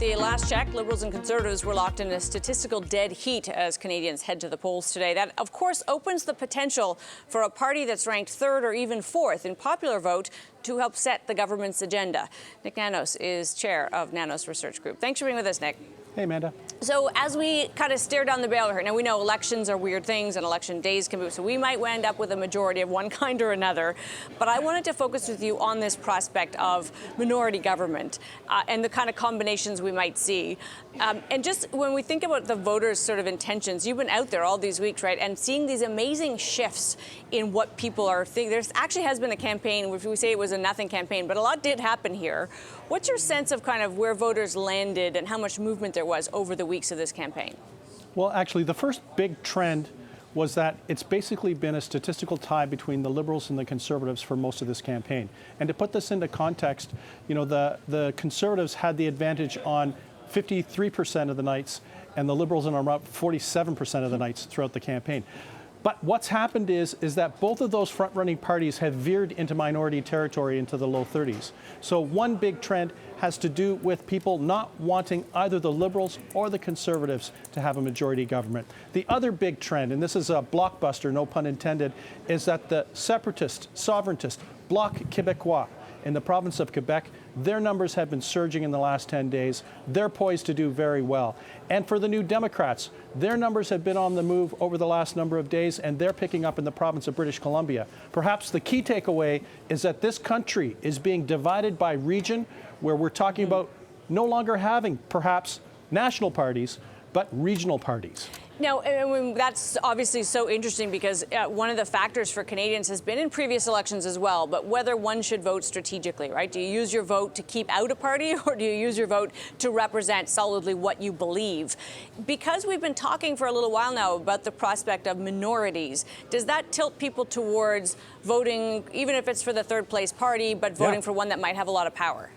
the last check, Liberals and Conservatives were locked in a statistical dead heat as Canadians head to the polls today. That, of course, opens the potential for a party that's ranked third or even fourth in popular vote to help set the government's agenda. Nik Nanos is chair of Nanos Research Group. Thanks for being with us, Nik. Hey, Amanda. So as we kind of stare down the barrel here, now we know elections are weird things and election days can move, so we might end up with a majority of one kind or another. But I wanted to focus with you on this prospect of minority government and the kind of combinations we might see. And just when we think about the voters' sort of intentions, you've been out there all these weeks, right, and seeing these amazing shifts in what people are thinking. There actually has been a campaign, which we say it was a nothing campaign, but a lot did happen here. What's your sense of kind of where voters landed and how much movement there was over the weeks of this campaign? Well, actually, the first big trend was that it's basically been a statistical tie between the Liberals and the Conservatives for most of this campaign. And to put this into context, you know, the Conservatives had the advantage on 53% of the nights, and the Liberals on about 47% of the nights throughout the campaign. But what's happened is that both of those front-running parties have veered into minority territory into the low 30s. So one big trend has to do with people not wanting either the Liberals or the Conservatives to have a majority government. The other big trend, and this is a blockbuster, no pun intended, is that the separatist, sovereigntist, Bloc Québécois in the province of Quebec, their numbers have been surging in the last 10 days. They're poised to do very well. And for the New Democrats, their numbers have been on the move over the last number of days, and they're picking up in the province of British Columbia. Perhaps the key takeaway is that this country is being divided by region, where we're talking about no longer having perhaps national parties, but regional parties. Now, that's obviously so interesting because one of the factors for Canadians has been in previous elections as well, but whether one should vote strategically, right? Do you use your vote to keep out a party or do you use your vote to represent solidly what you believe? Because we've been talking for a little while now about the prospect of minorities, does that tilt people towards voting, even if it's for the third place party, but voting for one that might have a lot of power?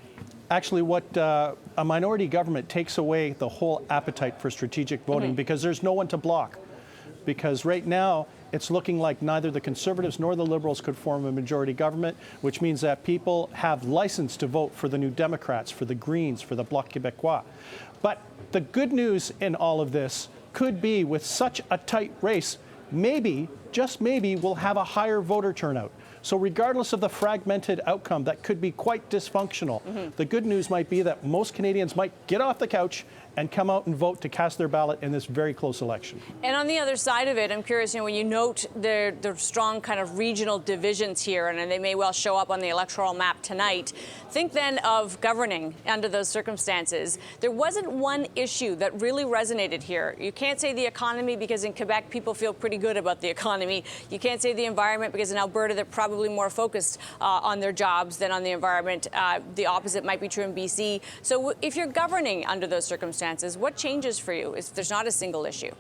Actually, what a minority government takes away the whole appetite for strategic voting because there's no one to block. Because right now, it's looking like neither the Conservatives nor the Liberals could form a majority government, which means that people have license to vote for the New Democrats, for the Greens, for the Bloc Québécois. But the good news in all of this could be, with such a tight race, maybe, just maybe, we'll have a higher voter turnout. So regardless of the fragmented outcome that could be quite dysfunctional, the good news might be that most Canadians might get off the couch and come out and vote to cast their ballot in this very close election. And on the other side of it, I'm curious, you know, when you note the strong kind of regional divisions here, and they may well show up on the electoral map tonight, think then of governing under those circumstances. There wasn't one issue that really resonated here. You can't say the economy because in Quebec people feel pretty good about the economy. You can't say the environment because in Alberta they're probably more focused on their jobs than on the environment. The opposite might be true in BC. So if you're governing under those circumstances, what changes for you if there's not a single issue?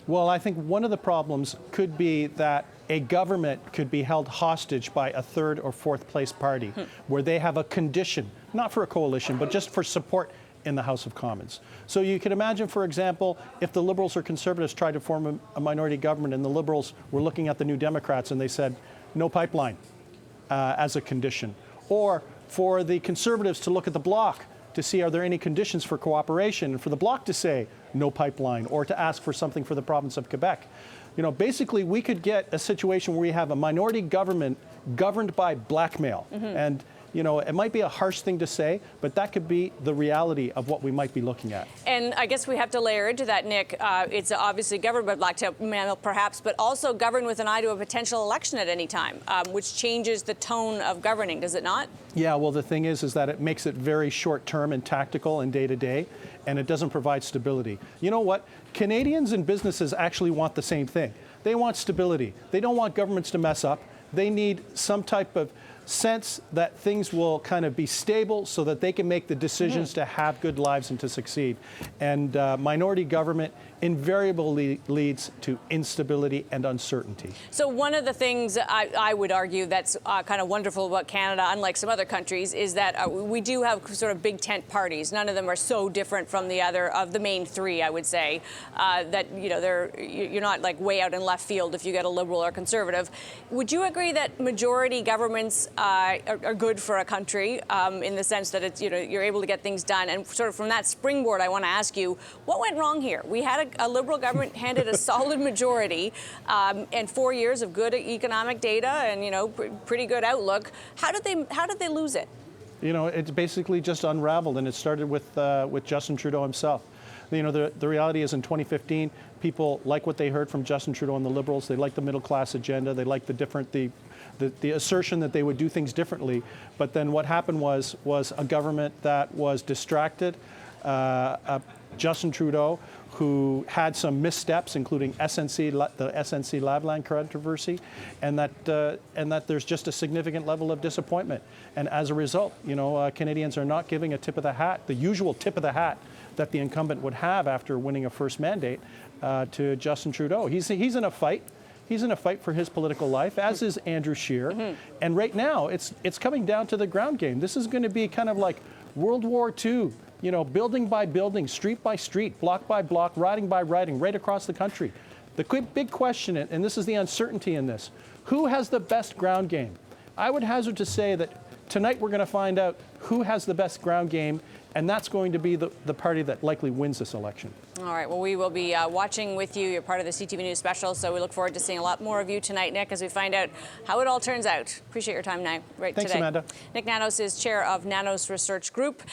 Well, I think one of the problems could be that a government could be held hostage by a third or fourth place party where they have a condition, not for a coalition, but just for support in the House of Commons. So you could imagine, for example, if the Liberals or Conservatives tried to form a minority government and the Liberals were looking at the New Democrats and they said, no pipeline as a condition. Or for the Conservatives to look at the Bloc to see are there any conditions for cooperation, and for the Bloc to say no pipeline, or to ask for something for the province of Quebec. You know, basically we could get a situation where we have a minority government governed by blackmail. And you know, it might be a harsh thing to say, but that could be the reality of what we might be looking at. And I guess we have to layer into that, Nik. It's obviously governed by blackmail, perhaps, but also governed with an eye to a potential election at any time, which changes the tone of governing, does it not? Yeah, well, the thing is that it makes it very short-term and tactical and day-to-day, and it doesn't provide stability. You know what? Canadians and businesses actually want the same thing. They want stability. They don't want governments to mess up. They need some type of sense that things will kind of be stable so that they can make the decisions to have good lives and to succeed. And minority government invariably leads to instability and uncertainty. So one of the things I would argue that's kind of wonderful about Canada, unlike some other countries, is that we do have sort of big tent parties. None of them are so different from the other of the main three, I would say, that you're not like way out in left field if you get a Liberal or Conservative. Would you agree that majority governments are good for a country in the sense that it's, you're able to get things done. And sort of from that springboard, I want to ask you, what went wrong here? We had a Liberal government handed a solid majority and 4 years of good economic data and, pretty good outlook. How did they lose it? It's basically just unraveled, and it started with Justin Trudeau himself. The reality is in 2015, people like what they heard from Justin Trudeau and the Liberals. They liked the middle class agenda. They liked the assertion that they would do things differently. But then what happened was a government that was distracted, Justin Trudeau, who had some missteps, including the SNC Lavalin controversy, and that there's just a significant level of disappointment. And as a result, Canadians are not giving a tip of the hat, the usual tip of the hat that the incumbent would have after winning a first mandate to Justin Trudeau. He's in a fight. He's in a fight for his political life, as is Andrew Scheer. Mm-hmm. And right now, it's coming down to the ground game. This is going to be kind of like World War II. Building by building, street by street, block by block, riding by riding, right across the country. The big question, and this is the uncertainty in this, who has the best ground game? I would hazard to say that tonight we're going to find out who has the best ground game, and that's going to be the party that likely wins this election. All right, well, we will be watching with you. You're part of the CTV News Special, so we look forward to seeing a lot more of you tonight, Nik, as we find out how it all turns out. Appreciate your time now, Thanks, today. Amanda. Nik Nanos is chair of Nanos Research Group.